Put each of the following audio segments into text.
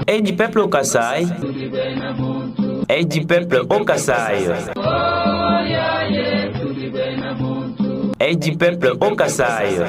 Et du peuple au Kasaï. Et du peuple au Kasaï. Et du peuple au Kasaï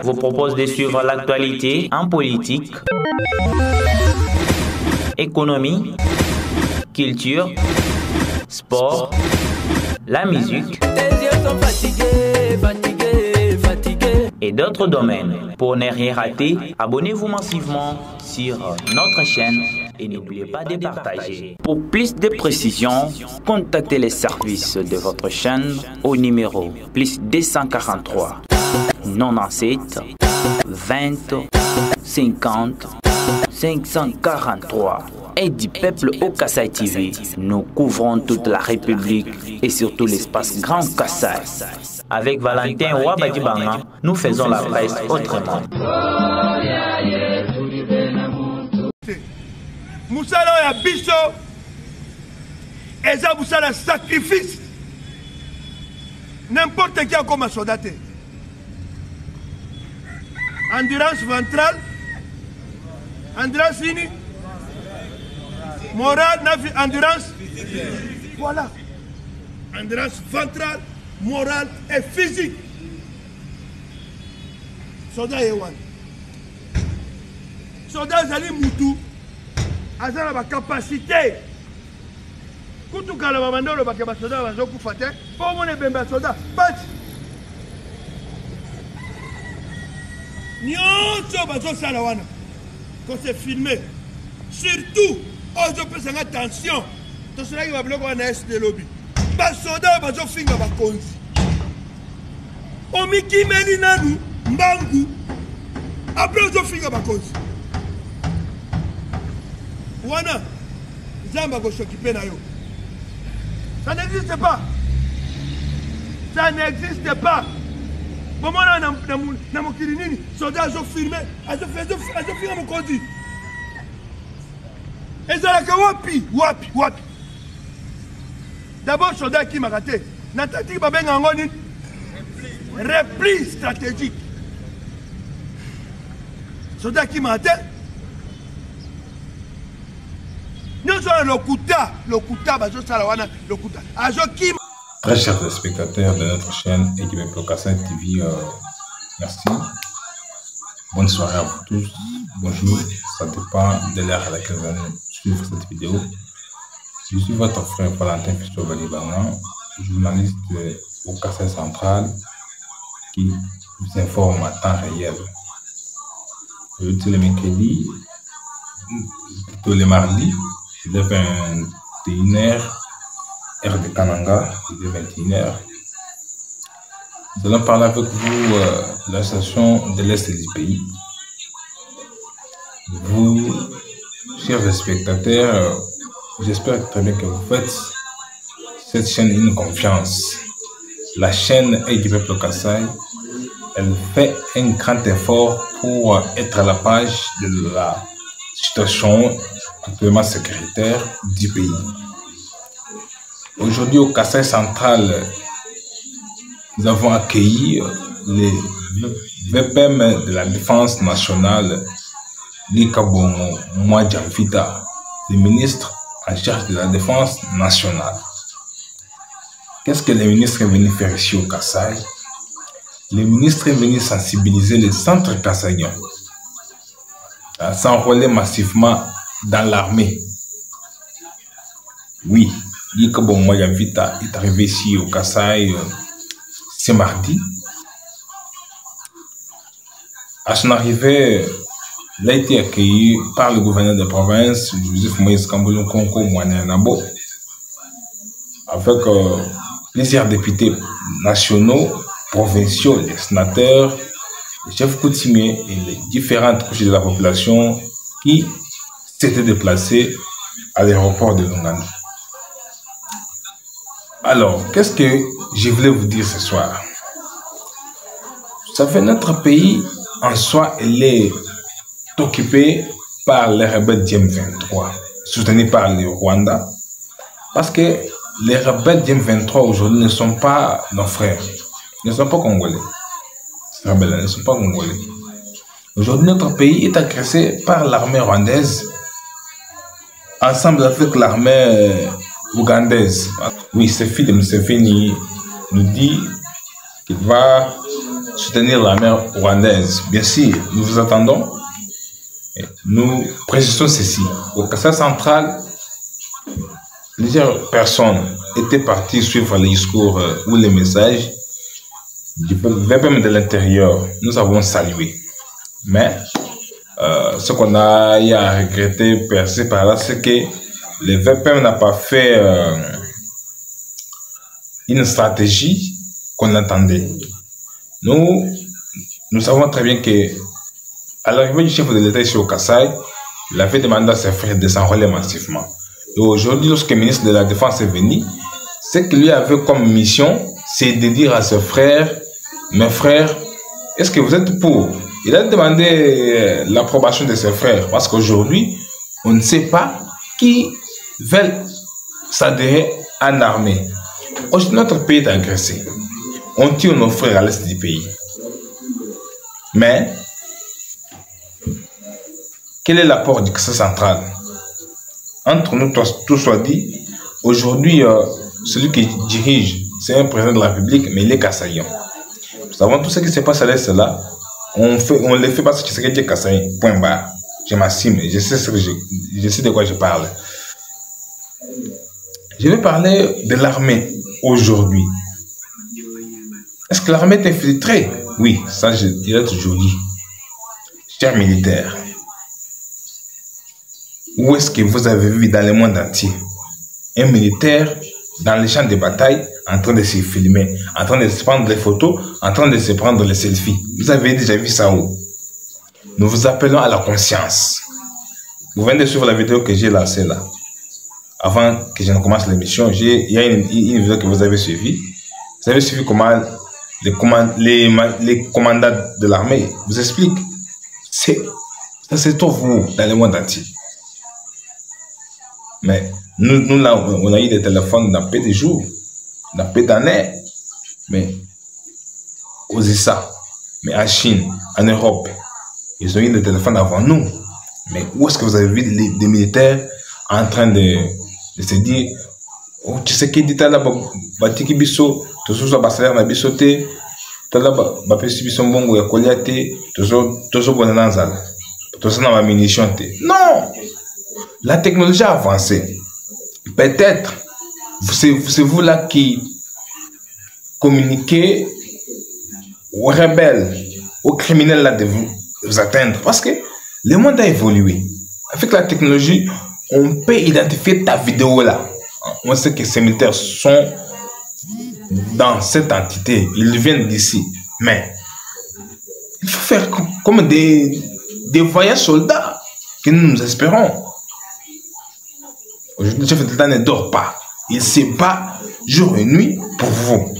vous propose de suivre l'actualité en politique, économie, culture, sport, la musique et d'autres domaines. Pour ne rien rater, abonnez-vous massivement sur notre chaîne et n'oubliez pas de partager. Pour plus de précisions, contactez les services de votre chaîne au numéro +243 97 20 50 543. Et du peuple au Kasaï TV, nous couvrons toute la République et surtout l'espace Grand Kasaï. Avec Valentin Ouabadibanga, nous faisons la presse autrement. Moussala ya biso eza moussala sacrifice. N'importe qui a comme soldat. Endurance ventrale, endurance fini, morale, endurance. Voilà. Endurance ventrale, morale et physique. Soldat Ewan. Soldat Zali Moutou. Azala ba capacité. Kutu kala ba mandolo ba ke ba soldat ba zo kufate. Po mone bemba soldat. But nyonso ba zo sala wana. Quand c'est filmé. Surtout, ozo pesa attention. To cela qui va bloquer wana est de lobby. Ba soldat ba zo finga ba konzi. Omiki meni nanu mbangu. Après ozo finga ba konzi. Wana, Zamba go s'occuper na yo. Ça n'existe pas. Ça n'existe pas. Bon, moi, na mokili nini, soldat zo filmé, azo filmé mon kondi. Ezalaka wapi. D'abord, soldat qui m'a raté. Na tactique ba benga ngoni. Repli stratégique. Soldat qui m'a raté. Très chers spectateurs de notre chaîne et du peuple Kasaï TV, merci. Bonne soirée à vous tous. Bonjour, ça dépend de l'heure à laquelle vous allez suivre cette vidéo. Je suis votre frère Valentin Ouabadibanga, journaliste au Kasaï Central qui vous informe à temps réel. Tous les mercredis, tous les mardis, il est 21h, heure de Kananga, il est 21h. Nous allons parler avec vous de la situation de l'Est du pays. Vous, chers spectateurs, j'espère très bien que vous faites cette chaîne une confiance. La chaîne du peuple Kasaï, elle fait un grand effort pour être à la page de la situation actuellement sécuritaire du pays. Aujourd'hui au Kasaï central, nous avons accueilli les VPM de la défense nationale, Likabongo Mwadjamfita, le ministre en charge de la défense nationale. Qu'est-ce que le ministre est venu faire ici au Kasaï? Le ministre est venu sensibiliser les centres kassaïens à s'enrôler massivement dans l'armée. Oui, Likabongo Mwadjamfita est arrivé ici au Kasaï ce mardi. À son arrivée, il a été accueilli par le gouverneur de province, Joseph Moïse Kambouloun Konko Mouanyanabo, avec plusieurs députés nationaux, provinciaux, les sénateurs, les chefs coutumiers et les différentes couches de la population qui s'étaient déplacés à l'aéroport de Lungano. Alors, qu'est-ce que je voulais vous dire ce soir? Vous savez, notre pays en soi, il est occupé par les rebelles du M23, soutenus par le Rwanda, parce que les rebelles d'M23 aujourd'hui ne sont pas nos frères, ne sont pas congolais. Ces rebelles ne sont pas congolais. Aujourd'hui, notre pays est agressé par l'armée rwandaise, ensemble avec l'armée ougandaise. Oui, ce fils de Museveni nous dit qu'il va soutenir l'armée rwandaise. Bien sûr, nous vous attendons. Nous précisons ceci. Au Kassai central, plusieurs personnes étaient parties suivre les discours ou les messages du VPM de l'intérieur. Nous avons salué. Mais ce qu'on a à regretter percer par là, c'est que le VPM n'a pas fait une stratégie qu'on attendait. Nous savons très bien que à l'arrivée du chef de l'État ici au Kassai, il avait demandé à ses frères de s'enrôler massivement. Et aujourd'hui, lorsque le ministre de la Défense est venu, ce qu'il lui avait comme mission, c'est de dire à ses frères, mes frères, est-ce que vous êtes pour? Il a demandé l'approbation de ses frères, parce qu'aujourd'hui, on ne sait pas qui veulent s'adhérer à l'armée. Aujourd'hui, notre pays est agressé. On tue nos frères à l'est du pays. Mais, quel est l'apport du Kassai central? Entre nous tous soit dit, aujourd'hui, celui qui dirige, c'est un président de la République, mais il est Kassaïen. Nous savons tout ce qui se passe à l'est là. On le fait parce que c'est quelqu'un Kassaïen. Point barre. Je m'assume, je sais de quoi je parle. Je vais parler de l'armée aujourd'hui. Est-ce que l'armée est infiltrée? Oui, ça je dirais toujours dit. Chers militaires, où est-ce que vous avez vu dans le monde entier un militaire dans les champs de bataille en train de se filmer, en train de se prendre des photos, en train de se prendre les selfies? Vous avez déjà vu ça où? Nous vous appelons à la conscience. Vous venez de suivre la vidéo que j'ai lancée là. Avant que je ne commence l'émission, il y a une vidéo que vous avez suivie. Vous avez suivi comment les commandants de l'armée vous expliquent. Ça se trouve où dans le monde entier. Mais nous là, on a eu des téléphones dans peu de jours, dans peu d'années. Mais aux USA, mais en Chine, en Europe, ils ont eu des téléphones avant nous. Mais où est-ce que vous avez vu des militaires en train de se dire, oh, tu sais qui dit là, batiki biso, tout ça, basalaire na bisoté, tout là, bapesi biso mbongo ya koliate, tout ça, bonanzala, tout ça, na munition te. Non! La technologie a avancé. Peut-être, c'est vous là qui communiquez aux rebelles, aux criminels là de vous atteindre. Parce que le monde a évolué. Avec la technologie, on peut identifier ta vidéo là. On sait que ces militaires sont dans cette entité. Ils viennent d'ici. Mais il faut faire comme des voyants soldats que nous espérons. Aujourd'hui, le chef de l'État ne dort pas. Il se bat jour et nuit pour vous.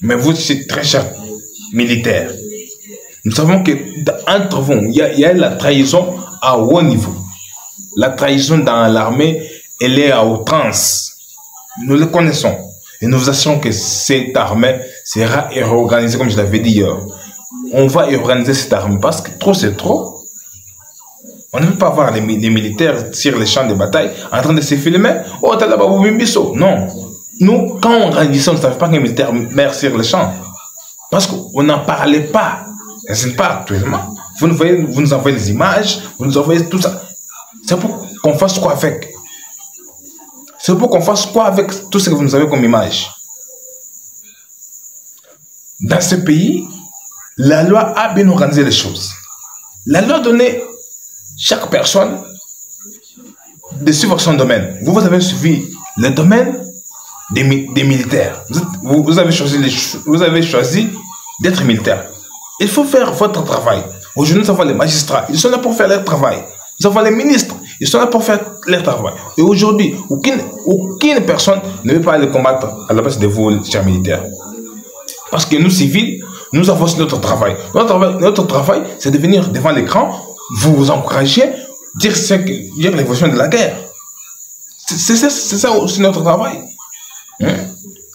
Mais vous, c'est très cher militaire. Nous savons que entre vous, il y a la trahison à haut niveau. La trahison dans l'armée, elle est à outrance. Nous le connaissons. Et nous vous assurons que cette armée sera réorganisée, comme je l'avais dit hier. On va réorganiser cette armée parce que trop, c'est trop. On ne peut pas voir les militaires sur les champs de bataille en train de se filmer. Oh, t'as là-bas, non. Nous, quand on réagissait, on ne savait pas qu'un militaire meurt sur les champs. Parce qu'on n'en parlait pas. Et ce n'est pas actuellement. Vous nous envoyez les images, vous nous envoyez tout ça. C'est pour qu'on fasse quoi avec? C'est pour qu'on fasse quoi avec tout ce que vous nous avez comme image? Dans ce pays, la loi a bien organisé les choses. La loi donnait chaque personne de suivre son domaine. Vous avez suivi le domaine des militaires. Vous avez choisi d'être militaire. Il faut faire votre travail. Aujourd'hui, nous avons les magistrats. Ils sont là pour faire leur travail. Nous avons les ministres. Ils sont là pour faire leur travail. Et aujourd'hui, aucune personne ne veut pas aller combattre à la place de vous, chers militaires. Parce que nous, civils, nous avons notre travail. Notre travail, c'est de venir devant l'écran, vous encourager, dire l'évolution de la guerre. C'est ça aussi notre travail.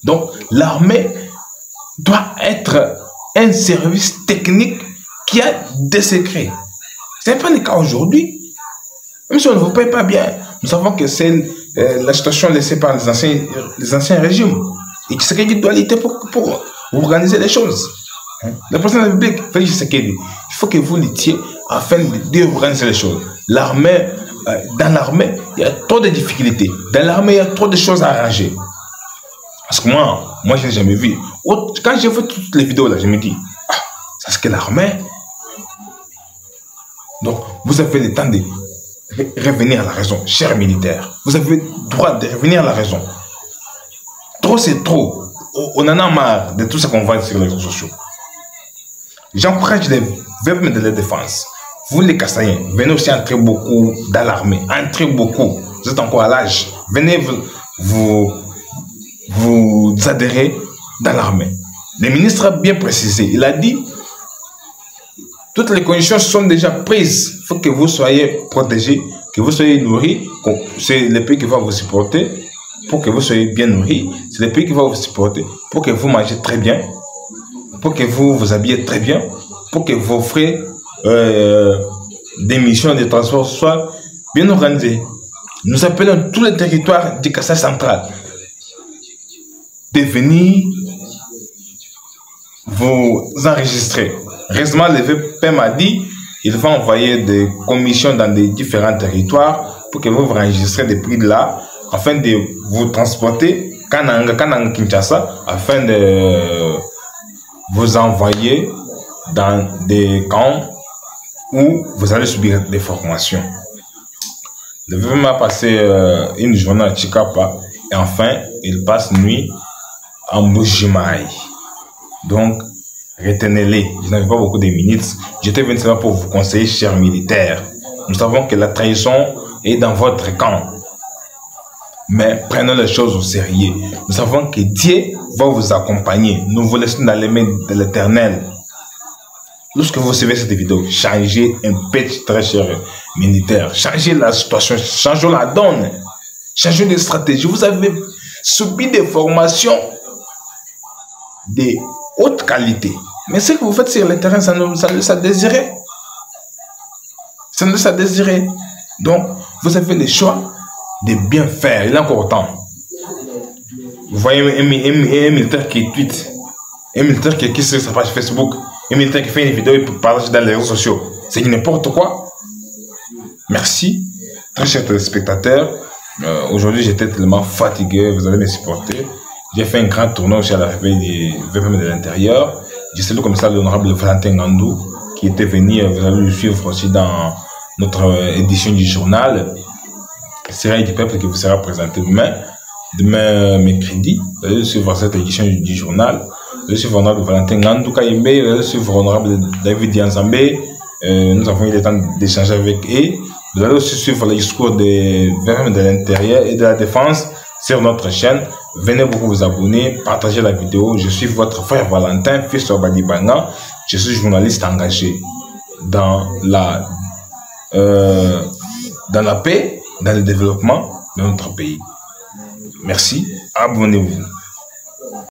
Donc, l'armée doit être un service technique qui a des secrets. Ce n'est pas le cas aujourd'hui. Même si on ne vous paye pas bien, nous savons que c'est la situation laissée par les anciens régimes. Et c'est qui doit lutter pour organiser les choses. Le président de la République, Félix Tshisekedi, il faut que vous luttiez afin d'organiser les choses. L'armée, dans l'armée, il y a trop de difficultés. Dans l'armée, il y a trop de choses à arranger. Parce que moi je n'ai jamais vu. Quand j'ai vu toutes les vidéos là, je me dis, ça c'est que l'armée. Donc, vous avez le temps de revenir à la raison, chers militaires. Vous avez le droit de revenir à la raison. Trop, c'est trop. On en a marre de tout ce qu'on voit sur les réseaux sociaux. J'encourage les veuves de la défense. Vous, les Kassaïens, venez aussi entrer beaucoup dans l'armée. Entrez beaucoup. Vous êtes encore à l'âge. Venez vous adhérer dans l'armée. Le ministre a bien précisé. Il a dit toutes les conditions sont déjà prises. Il faut que vous soyez protégés, que vous soyez nourris. C'est le pays qui va vous supporter. Pour que vous soyez bien nourris, c'est le pays qui va vous supporter. Pour que vous mangez très bien, pour que vous vous habillez très bien, pour que vos frais d'émission de transport soient bien organisés. Nous appelons tous les territoires du Kassai central de venir vous enregistrer. Récemment, le VP m'a dit qu'il va envoyer des commissions dans les différents territoires pour que vous vous enregistrez depuis là, afin de vous transporter Kananga Kinshasa, afin de vous envoyer dans des camps où vous allez subir des formations. Le VP m'a passé une journée à Chikapa et enfin, il passe nuit à Mbujimaï. Donc, retenez-les. Je n'avais pas beaucoup de minutes. J'étais venu seulement pour vous conseiller, chers militaires. Nous savons que la trahison est dans votre camp. Mais prenons les choses au sérieux. Nous savons que Dieu va vous accompagner. Nous vous laissons dans les mains de l'Éternel. Lorsque vous suivez cette vidéo, changez un petit, très cher militaire. Changez la situation, changez la donne. Changez de stratégie. Vous avez subi des formations de haute qualité. Mais ce que vous faites sur le terrain, ça ne laisse à désirer. Ça ne laisse à désirer. Donc, vous avez le choix de bien faire. Il est encore temps. Vous voyez un militaire qui tweet, un militaire qui écrit sur sa page Facebook, un militaire qui fait une vidéo et partage dans les réseaux sociaux. C'est n'importe quoi. Merci. Très chers téléspectateurs, aujourd'hui j'étais tellement fatigué, vous allez me supporter. J'ai fait un grand tournoi aussi à la réveil des VPM de l'intérieur. Je salue comme ça l'honorable Valentin Ngandou qui était venu, vous allez le suivre aussi dans notre édition du journal. Série du peuple qui vous sera présenté demain mercredi. Vous allez suivre cette édition du journal. Vous allez suivre l'honorable Valentin Ngandou Kaimbe, vous allez suivre l'honorable David Dianzambé. Nous avons eu le temps d'échanger avec eux. Vous allez aussi suivre le discours des VPM de l'intérieur et de la défense sur notre chaîne. Venez beaucoup vous abonner, partagez la vidéo. Je suis votre frère Valentin, fils de Badibanga. Je suis journaliste engagé dans la paix, dans le développement de notre pays. Merci, abonnez-vous.